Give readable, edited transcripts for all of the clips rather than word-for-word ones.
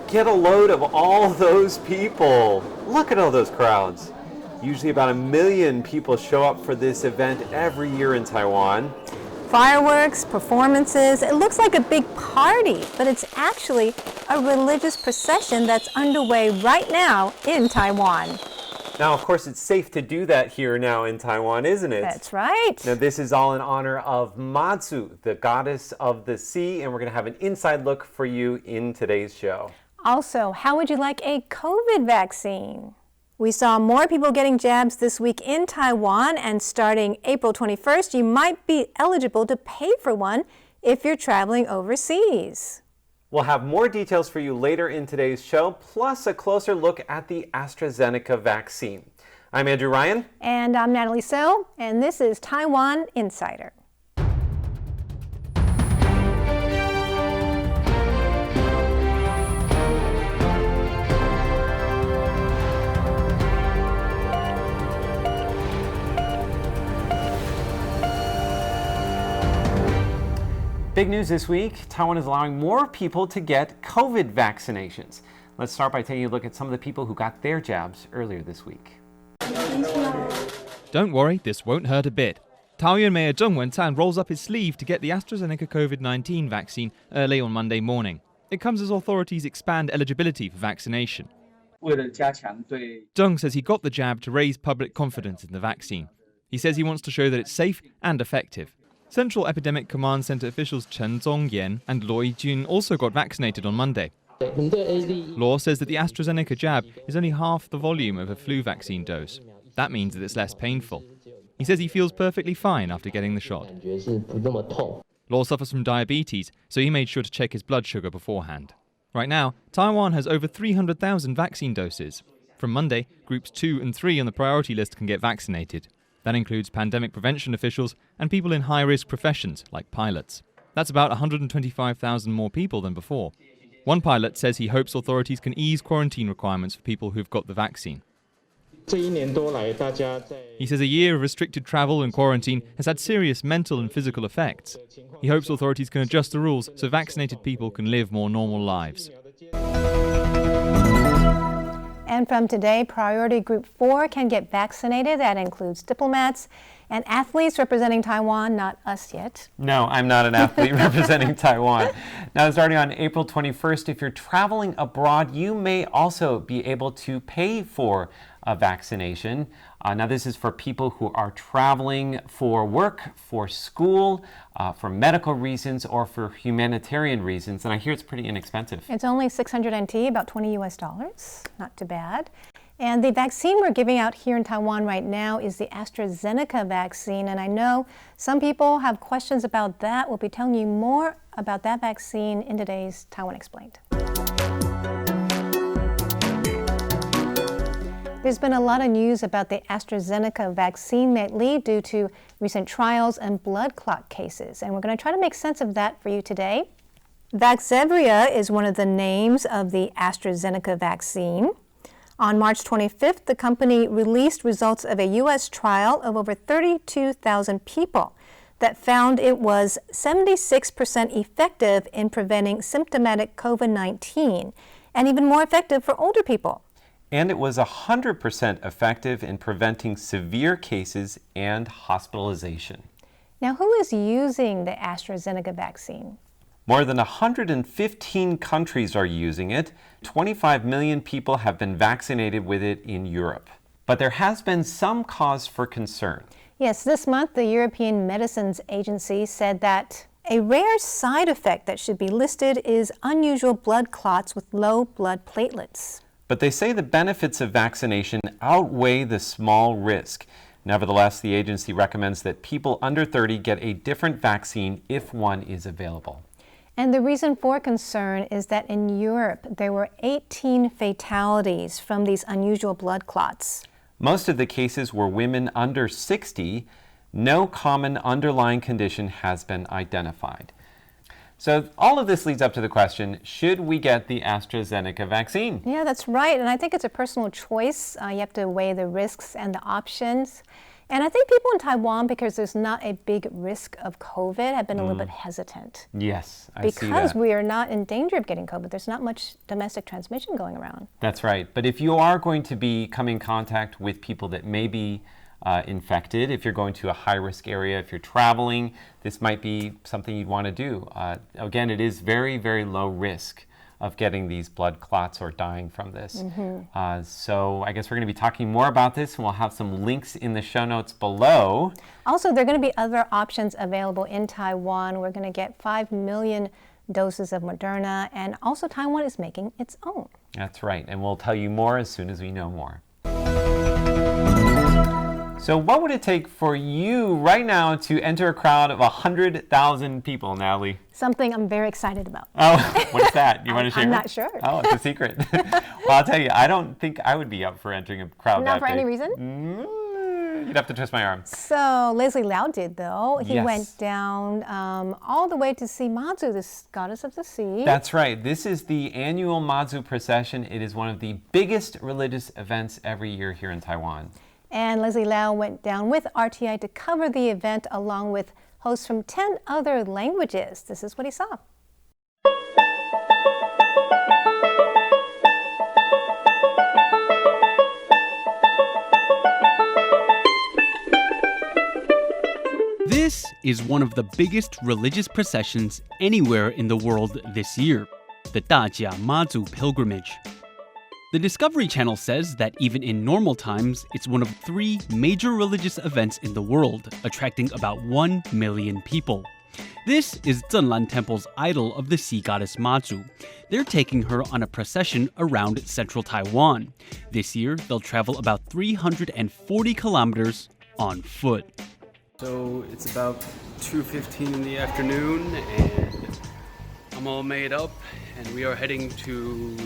get a load of all those people. Look at all those crowds. Usually about 1 million people show up for this event every year in Taiwan. Fireworks, performances, it looks like a big party, but it's actually a religious procession that's underway right now in Taiwan. Now, of course, it's safe to do that here now in Taiwan, isn't it? That's right. Now, this is all in honor of Mazu, the goddess of the sea, and we're going to have an inside look for you in today's show. Also, how would you like a COVID vaccine? We saw more people getting jabs this week in Taiwan, and starting April 21st, you might be eligible to pay for one if you're traveling overseas. We'll have more details for you later in today's show, plus a closer look at the AstraZeneca vaccine. I'm Andrew Ryan. And I'm Natalie Tso, and this is Taiwan Insider. Big news this week, Taiwan is allowing more people to get COVID vaccinations. Let's start by taking a look at some of the people who got their jabs earlier this week. Don't worry, this won't hurt a bit. Taoyuan Mayor Zheng Wen-tan rolls up his sleeve to get the AstraZeneca COVID-19 vaccine early on Monday morning. It comes as authorities expand eligibility for vaccination. Zheng says he got the jab to raise public confidence in the vaccine. He says he wants to show that it's safe and effective. Central Epidemic Command Center officials Chen Zongyan and Luo Yijun also got vaccinated on Monday. Luo says that the AstraZeneca jab is only half the volume of a flu vaccine dose. That means that it's less painful. He says he feels perfectly fine after getting the shot. Luo suffers from diabetes, so he made sure to check his blood sugar beforehand. Right now, Taiwan has over 300,000 vaccine doses. From Monday, groups 2 and 3 on the priority list can get vaccinated. That includes pandemic prevention officials and people in high-risk professions, like pilots. That's about 125,000 more people than before. One pilot says he hopes authorities can ease quarantine requirements for people who've got the vaccine. He says a year of restricted travel and quarantine has had serious mental and physical effects. He hopes authorities can adjust the rules so vaccinated people can live more normal lives. And from today, Priority Group 4 can get vaccinated. That includes diplomats and athletes representing Taiwan, not us yet. No, I'm not an athlete representing Taiwan. Now, starting on April 21st, if you're traveling abroad, you may also be able to pay for a vaccination. Now, this is for people who are traveling for work, for school, for medical reasons, or for humanitarian reasons. And I hear it's pretty inexpensive. It's only 600 NT, about $20 US. Not too bad. And the vaccine we're giving out here in Taiwan right now is the AstraZeneca vaccine. And I know some people have questions about that. We'll be telling you more about that vaccine in today's Taiwan Explained. There's been a lot of news about the AstraZeneca vaccine lately due to recent trials and blood clot cases, and we're going to try to make sense of that for you today. Vaxzevria is one of the names of the AstraZeneca vaccine. On March 25th, the company released results of a U.S. trial of over 32,000 people that found it was 76% effective in preventing symptomatic COVID-19, and even more effective for older people. And it was 100% effective in preventing severe cases and hospitalization. Now, who is using the AstraZeneca vaccine? More than 115 countries are using it. 25 million people have been vaccinated with it in Europe. But there has been some cause for concern. Yes, this month the European Medicines Agency said that a rare side effect that should be listed is unusual blood clots with low blood platelets. But they say the benefits of vaccination outweigh the small risk. Nevertheless, the agency recommends that people under 30 get a different vaccine if one is available. And the reason for concern is that in Europe, there were 18 fatalities from these unusual blood clots. Most of the cases were women under 60. No common underlying condition has been identified. So all of this leads up to the question, should we get the AstraZeneca vaccine? Yeah, that's right. And I think it's a personal choice. You have to weigh the risks and the options. And I think people in Taiwan, because there's not a big risk of COVID, have been a little bit hesitant. Yes, I see that. Because we are not in danger of getting COVID. There's not much domestic transmission going around. That's right. But if you are going to be coming in contact with people that may be infected, if you're going to a high-risk area, if you're traveling, this might be something you'd want to do. Again, it is very, very low risk of getting these blood clots or dying from this. So I guess we're going to be talking more about this, and we'll have some links in the show notes below. Also, there are going to be other options available in Taiwan. We're going to get 5 million doses of Moderna, and also Taiwan is making its own. That's right, and we'll tell you more as soon as we know more. So what would it take for you right now to enter a crowd of 100,000 people, Natalie? Something I'm very excited about. Oh, what's that? You want to share? I'm not sure. Oh, it's a secret. Well, I'll tell you, I don't think I would be up for entering a crowd Not that for big. any reason? You'd have to twist my arm. So Leslie Liao did, though. He Yes. went down all the way to see Mazu, the goddess of the sea. That's right. This is the annual Mazu Procession. It is one of the biggest religious events every year here in Taiwan. And Leslie Liao went down with RTI to cover the event along with hosts from 10 other languages. This is what he saw. This is one of the biggest religious processions anywhere in the world this year, the Dajia Mazu pilgrimage. The Discovery Channel says that even in normal times, it's one of 3 major religious events in the world, attracting about 1 million people. This is Zhenlan Temple's idol of the sea goddess Mazu. They're taking her on a procession around central Taiwan. This year, they'll travel about 340 kilometers on foot. So it's about 2:15 in the afternoon and I'm all made up and we are heading to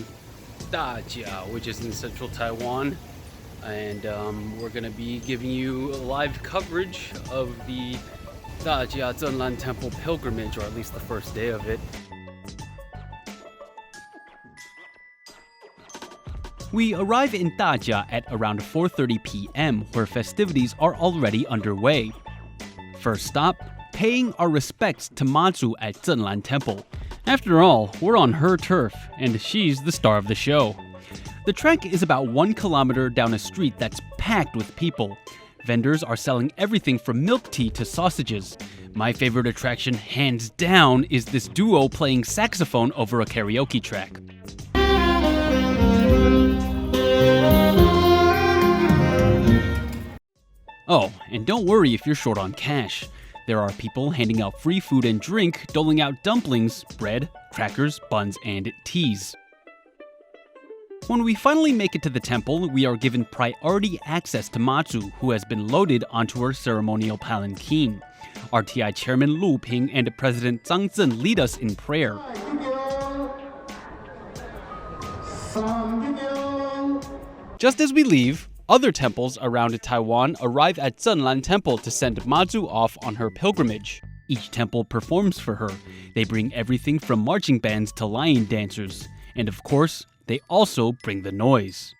Dajia, which is in central Taiwan, and we're going to be giving you live coverage of the Dajia Zhenlan Temple pilgrimage, or at least the first day of it. We arrive in Dajia at around 4:30 p.m., where festivities are already underway. First stop, paying our respects to Mazu at Zhenlan Temple. After all, we're on her turf, and she's the star of the show. The trek is about 1 kilometer down a street that's packed with people. Vendors are selling everything from milk tea to sausages. My favorite attraction, hands down, is this duo playing saxophone over a karaoke track. Oh, and don't worry if you're short on cash. There are people handing out free food and drink, doling out dumplings, bread, crackers, buns, and teas. When we finally make it to the temple, we are given priority access to Mazu, who has been loaded onto her ceremonial palanquin. RTI Chairman Lu Ping and President Zhang Zhen lead us in prayer. Just as we leave, other temples around Taiwan arrive at Zhenlan Temple to send Mazu off on her pilgrimage. Each temple performs for her. They bring everything from marching bands to lion dancers. And of course, they also bring the noise.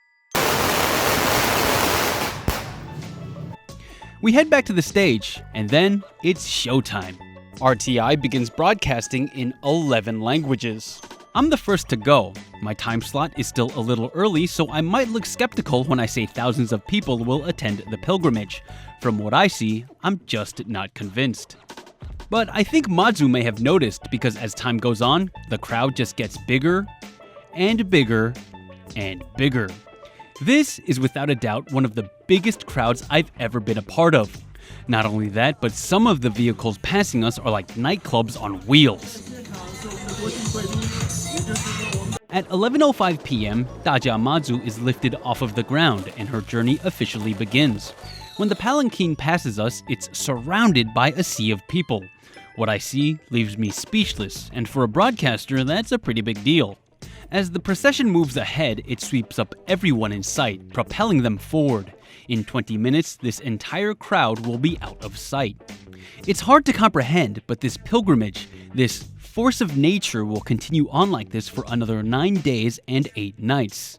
We head back to the stage, and then it's showtime. RTI begins broadcasting in 11 languages. I'm the first to go. My time slot is still a little early, so I might look skeptical when I say thousands of people will attend the pilgrimage. From what I see, I'm just not convinced. But I think Mazu may have noticed, because as time goes on, the crowd just gets bigger and bigger and bigger. This is without a doubt one of the biggest crowds I've ever been a part of. Not only that, but some of the vehicles passing us are like nightclubs on wheels. At 11:05 p.m., Dajia Mazu is lifted off of the ground and her journey officially begins. When the palanquin passes us, it's surrounded by a sea of people. What I see leaves me speechless, and for a broadcaster, that's a pretty big deal. As the procession moves ahead, it sweeps up everyone in sight, propelling them forward. In 20 minutes, this entire crowd will be out of sight. It's hard to comprehend, but this pilgrimage, this force of nature, will continue on like this for another 9 days and 8 nights.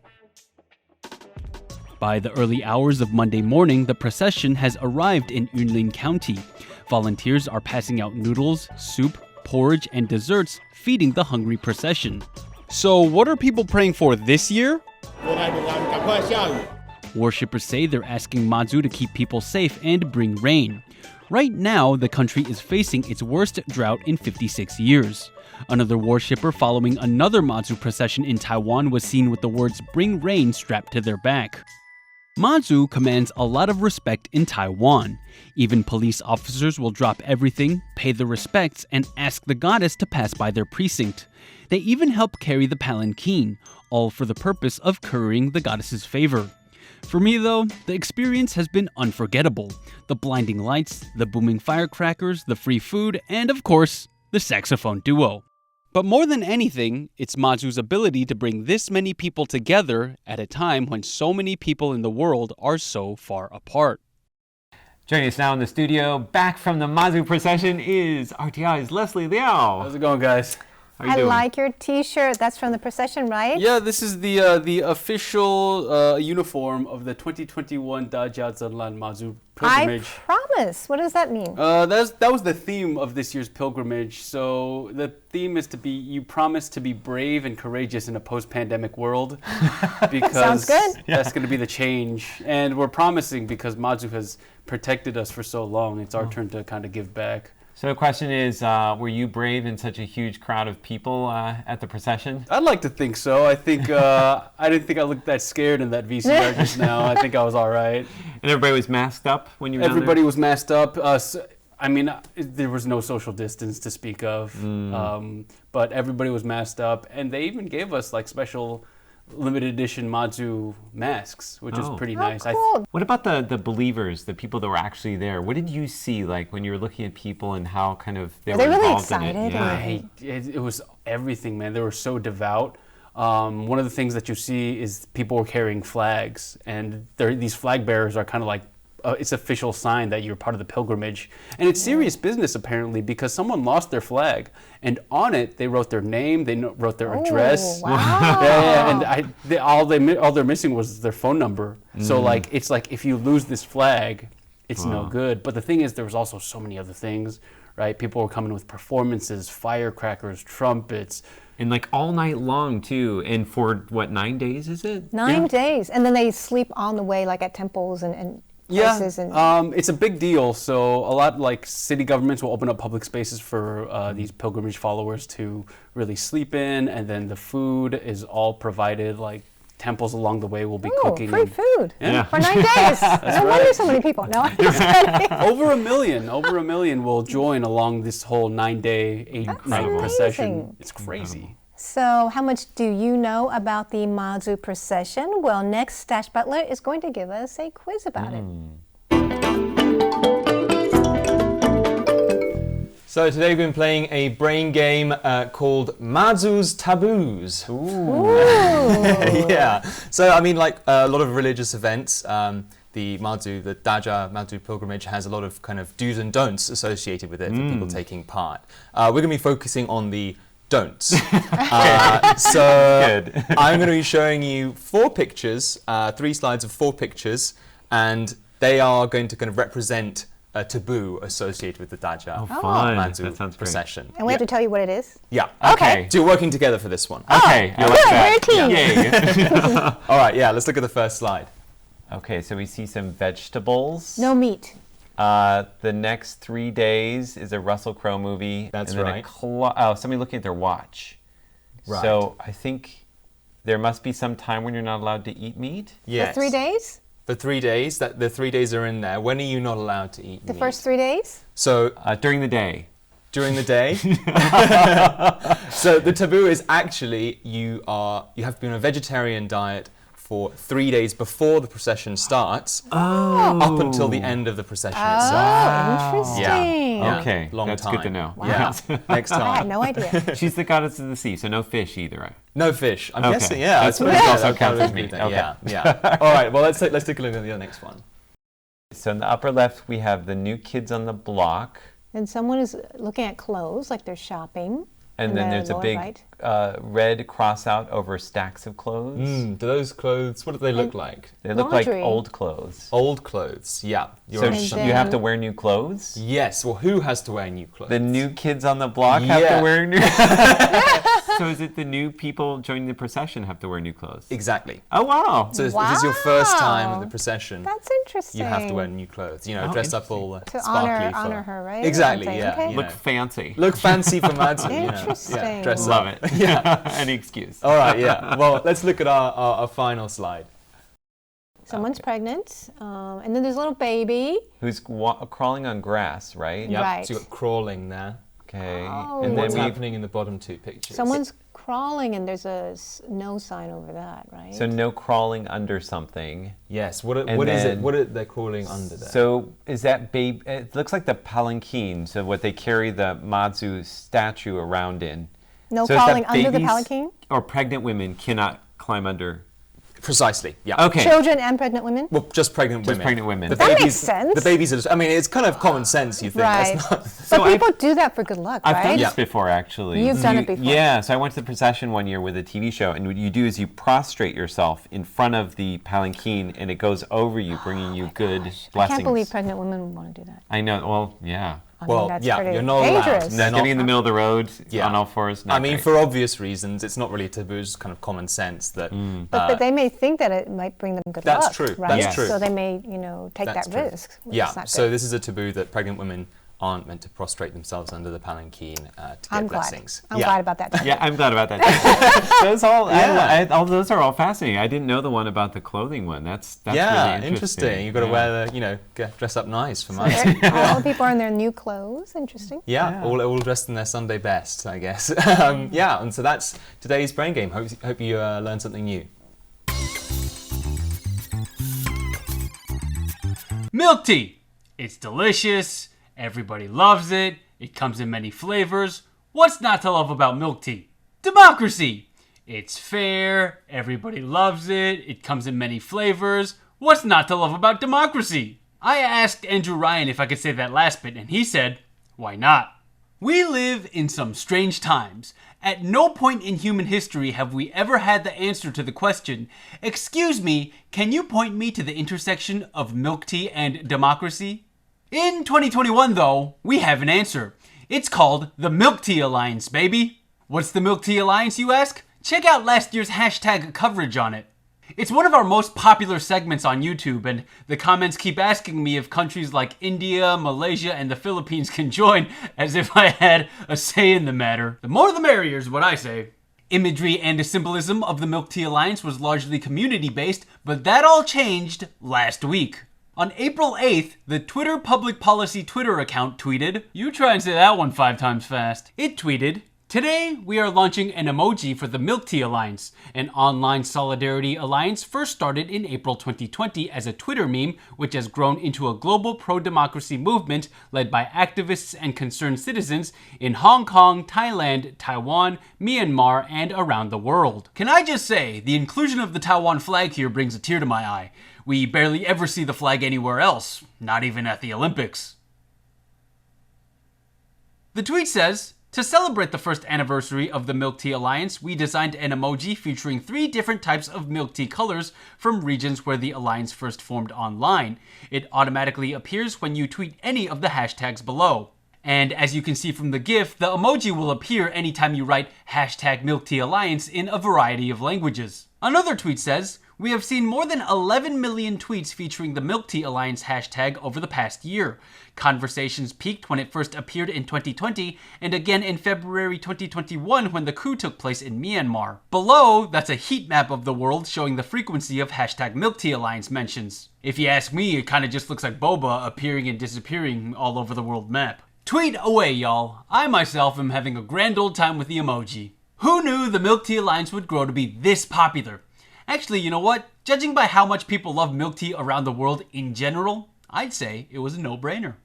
By the early hours of Monday morning, the procession has arrived in Yunlin County. Volunteers are passing out noodles, soup, porridge, and desserts, feeding the hungry procession. So, what are people praying for this year? Worshippers say they're asking Mazu to keep people safe and bring rain. Right now, the country is facing its worst drought in 56 years. Another worshipper following another Mazu procession in Taiwan was seen with the words "Bring rain" strapped to their back. Mazu commands a lot of respect in Taiwan. Even police officers will drop everything, pay their respects, and ask the goddess to pass by their precinct. They even help carry the palanquin, all for the purpose of currying the goddess's favor. For me, though, the experience has been unforgettable. The blinding lights, the booming firecrackers, the free food, and of course, the saxophone duo. But more than anything, it's Mazu's ability to bring this many people together at a time when so many people in the world are so far apart. Joining us now in the studio, back from the Mazu procession, is RTI's Leslie Liao. How's it going, guys? How you I doing? like your T-shirt. That's from the procession, right? Yeah, this is the official uniform of the 2021 Dajia Mazu pilgrimage. I promise. What does that mean? That was the theme of this year's pilgrimage. So the theme is you promise to be brave and courageous in a post-pandemic world. Because Sounds good. that's going to be the change. And we're promising because Mazu has protected us for so long. It's our turn to kind of give back. So the question is, were you brave in such a huge crowd of people at the procession? I'd like to think so. I think I didn't think I looked that scared in that VCR just now. I think I was all right. And everybody was masked up when you were down Everybody there? was masked up. I mean, there was no social distance to speak of, but everybody was masked up, and they even gave us like special limited edition Mazu masks, which is pretty nice. Cool. What about the believers, the people that were actually there? What did you see like when you were looking at people and how kind of they Are were they really involved in excited, it? Yeah. or- It was everything, man. They were so devout. One of the things that you see is people were carrying flags, and these flag bearers are kind of like it's official sign that you're part of the pilgrimage. And it's serious business, apparently, because someone lost their flag, and on it they wrote their name, they wrote their address. Wow. Yeah, and all they're missing was their phone number. So like it's like if you lose this flag, it's no good. But the thing is, there was also so many other things, right? People were coming with performances, firecrackers, trumpets. And like all night long too. And for what, 9 days is it? 9 days. And then they sleep on the way, like at temples and places. It's a big deal. So a lot like city governments will open up public spaces for these pilgrimage followers to really sleep in, and then the food is all provided. Like temples along the way will be cooking. Free food Yeah. for 9 days. No wonder so many people. No, I'm just kidding. Over a million will join along this whole 9-day, 8-night procession. amazing. It's crazy. So how much do you know about the Mazu procession? Well, next, Stash Butler is going to give us a quiz about it. So today we've been playing a brain game called Mazu's Taboos. Yeah. So I mean, like a lot of religious events, the Dajia Mazu pilgrimage has a lot of kind of do's and don'ts associated with it for people taking part. We're going to be focusing on the don'ts. Good. I'm going to be showing you 4 pictures, 3 slides of 4 pictures, and they are going to kind of represent a taboo associated with the Dajia Fun. Mazu That sounds great. procession. And we have to tell you what it is? Yeah. Okay. So you're working together for this one. Okay. I like Good, that. we're a team. Yay. All right, yeah, let's look at the first slide. Okay, so we see some vegetables. No meat. The next 3 days is a Russell Crowe movie. That's and then right. Somebody looking at their watch. Right. So I think there must be some time when you're not allowed to eat meat. Yes. For 3 days? For 3 days, the 3 days are in there. When are you not allowed to eat The meat? first 3 days? So During the day. during the day. So the taboo is actually you have to be on a vegetarian diet for 3 days before the procession starts, up until the end of the procession itself. Interesting. Yeah. Okay, Long that's time. good to know. Yeah. Next I had time. no idea. She's the goddess of the sea, so no fish either, right? No fish. I'm Okay. guessing. Yeah. That's I what suppose also that counts as would be meat. then. Okay. Yeah. Yeah. All right. Well, let's take a look at the next one. So in the upper left, we have the new kids on the block. And someone is looking at clothes, like they're shopping. And then the there's a lower big right. red cross out over stacks of clothes. Do those clothes, what do they look like? They look like Laundry. old clothes. Old clothes, yeah. So And you have to then- wear new clothes? Yes, well, who has to wear new clothes? The new kids on the block have Yeah. to wear new So is it the new people joining the procession have to wear new clothes? Exactly. Oh, wow. So if it's your first time at the Wow. procession, That's interesting. you have to wear new clothes. You know, Oh, dress up all to sparkly. honor her, right? Or Exactly, something, yeah. okay. you Look know. fancy. Look fancy for Mazu, you know. Yeah, Interesting. dress Love up. it. Yeah. Any excuse. All right, yeah. Well, let's look at our final slide. Someone's pregnant, and then there's a little baby. Who's crawling on grass, right? Yep. Right. So you've got crawling there. Okay. Oh. And then What's we happening in the bottom two pictures? Someone's crawling, and there's a no sign over that, right? so no crawling under something. Yes. What is then- it? What are they crawling under there? So is that baby? It looks like the palanquin. So what they carry the Mazu statue around in. No So is that crawling under the babies palanquin? Or pregnant women cannot climb under. Precisely. Yeah. Okay. Children and pregnant women? Well, just pregnant women. pregnant women. The That makes babies, sense. The babies are just, I mean, it's kind of common sense, you think. Right. That's not, But So people do that for good luck, I've right? done Yeah. this before, actually. You've done it before. Yeah, so I went to the procession one year with a TV show, and what you do is you prostrate yourself in front of the palanquin, and it goes over you, bringing you good blessings. I can't believe pregnant women would want to do that. I know. Well, yeah. I Well, mean, that's yeah, pretty you're not allowed. dangerous. No. Now, getting in the middle of the road Yeah. on all fours. I not mean, great. for obvious reasons, it's not really taboo, it's kind of common sense that. But they may think that it might bring them good That's luck. true, Right? that's true. So they may, take That's that true. risk. which Yeah, is not so good. this is a taboo that pregnant women aren't meant to prostrate themselves under the palanquin to get I'm glad. blessings. I'm yeah. glad about that. Yeah, I'm glad about that. Those all, Yeah. all those are all fascinating. I didn't know the one about the clothing one. That's Yeah, really interesting. You've got to Yeah. wear dress up nice for Mazu. All the people are in their new clothes. Interesting. Yeah, all dressed in their Sunday best, I guess. Yeah, and so that's today's brain game. Hope you learned something new. Milk tea. It's delicious. Everybody loves it. It comes in many flavors. What's not to love about milk tea? Democracy. It's fair. Everybody loves it. It comes in many flavors. What's not to love about democracy? I asked Andrew Ryan if I could say that last bit, and he said, why not? We live in some strange times. At no point in human history have we ever had the answer to the question, excuse me, can you point me to the intersection of milk tea and democracy? In 2021, though, we have an answer. It's called the Milk Tea Alliance, baby. What's the Milk Tea Alliance, you ask? Check out last year's hashtag coverage on it. It's one of our most popular segments on YouTube, and the comments keep asking me if countries like India, Malaysia, and the Philippines can join, as if I had a say in the matter. The more the merrier is what I say. Imagery and symbolism of the Milk Tea Alliance was largely community-based, but that all changed last week. On April 8th, the Twitter Public Policy Twitter account tweeted, you try and say that one 5 times fast. It tweeted, today, we are launching an emoji for the Milk Tea Alliance. An online solidarity alliance first started in April 2020 as a Twitter meme, which has grown into a global pro-democracy movement led by activists and concerned citizens in Hong Kong, Thailand, Taiwan, Myanmar, and around the world. Can I just say, the inclusion of the Taiwan flag here brings a tear to my eye. We barely ever see the flag anywhere else, not even at the Olympics. The tweet says, to celebrate the first anniversary of the Milk Tea Alliance, we designed an emoji featuring 3 different types of milk tea colors from regions where the alliance first formed online. It automatically appears when you tweet any of the hashtags below. And as you can see from the GIF, the emoji will appear anytime you write hashtag Milk Tea Alliance in a variety of languages. Another tweet says, we have seen more than 11 million tweets featuring the Milk Tea Alliance hashtag over the past year. Conversations peaked when it first appeared in 2020 and again in February 2021 when the coup took place in Myanmar. Below, that's a heat map of the world showing the frequency of hashtag Milk Tea Alliance mentions. If you ask me, it kinda just looks like boba appearing and disappearing all over the world map. Tweet away, y'all. I myself am having a grand old time with the emoji. Who knew the Milk Tea Alliance would grow to be this popular? Actually, you know what? Judging by how much people love milk tea around the world in general, I'd say it was a no-brainer.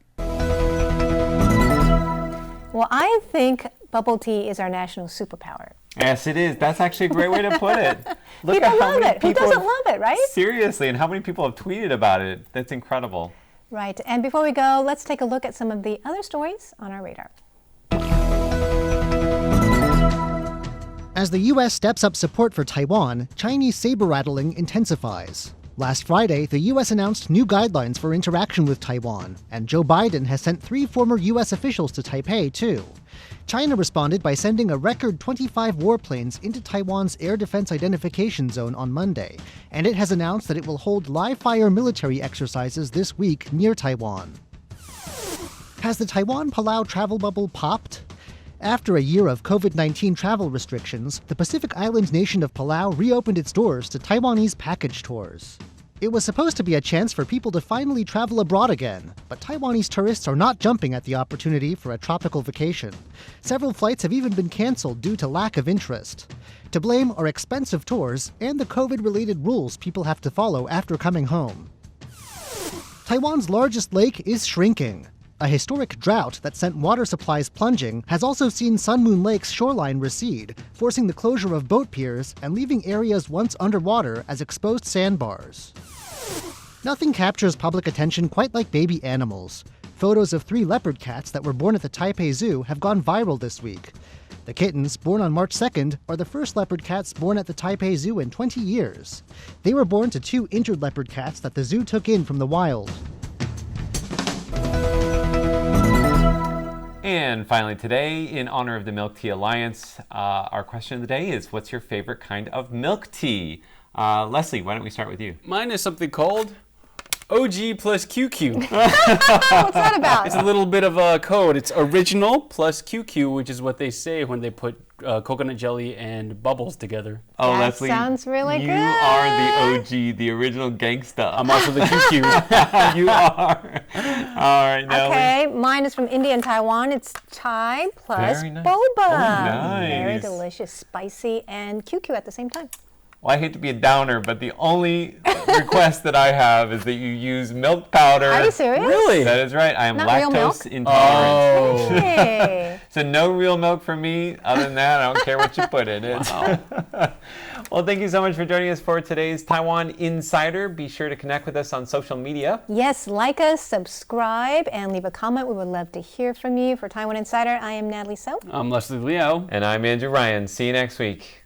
Well, I think bubble tea is our national superpower. Yes, it is. That's actually a great way to put it. Look People at how love many it. Who people doesn't love it, right? Seriously, and how many people have tweeted about it. That's incredible. Right. And before we go, let's take a look at some of the other stories on our radar. As the U.S. steps up support for Taiwan, Chinese saber-rattling intensifies. Last Friday, the U.S. announced new guidelines for interaction with Taiwan, and Joe Biden has sent 3 former U.S. officials to Taipei, too. China responded by sending a record 25 warplanes into Taiwan's air defense identification zone on Monday, and it has announced that it will hold live-fire military exercises this week near Taiwan. Has the Taiwan-Palau travel bubble popped? After a year of COVID-19 travel restrictions, the Pacific Island nation of Palau reopened its doors to Taiwanese package tours. It was supposed to be a chance for people to finally travel abroad again, but Taiwanese tourists are not jumping at the opportunity for a tropical vacation. Several flights have even been canceled due to lack of interest. To blame are expensive tours and the COVID-related rules people have to follow after coming home. Taiwan's largest lake is shrinking. A historic drought that sent water supplies plunging has also seen Sun Moon Lake's shoreline recede, forcing the closure of boat piers and leaving areas once underwater as exposed sandbars. Nothing captures public attention quite like baby animals. Photos of 3 leopard cats that were born at the Taipei Zoo have gone viral this week. The kittens, born on March 2nd, are the first leopard cats born at the Taipei Zoo in 20 years. They were born to 2 injured leopard cats that the zoo took in from the wild. And finally today, in honor of the Milk Tea Alliance, our question of the day is, what's your favorite kind of milk tea? Leslie, why don't we start with you? Mine is something called OG plus QQ. What's that about? It's a little bit of a code. It's original plus QQ, which is what they say when they put coconut jelly and bubbles together. Oh, That Leslie, sounds really you good. are the OG, the original gangsta. I'm also the QQ. You are. All right, Nellie. Okay, mine is from India and Taiwan. It's chai plus Very nice. boba. Oh, nice. Very delicious, spicy, and QQ at the same time. Well, I hate to be a downer, but the only request that I have is that you use milk powder. Are you serious? Really? That is right. I am Not real milk? lactose intolerant. Oh. Hey. So no real milk for me. Other than that, I don't care what you put in it. Well, thank you so much for joining us for today's Taiwan Insider. Be sure to connect with us on social media. Yes, like us, subscribe, and leave a comment. We would love to hear from you. For Taiwan Insider, I am Natalie Tso. I'm Leslie Liao. And I'm Andrew Ryan. See you next week.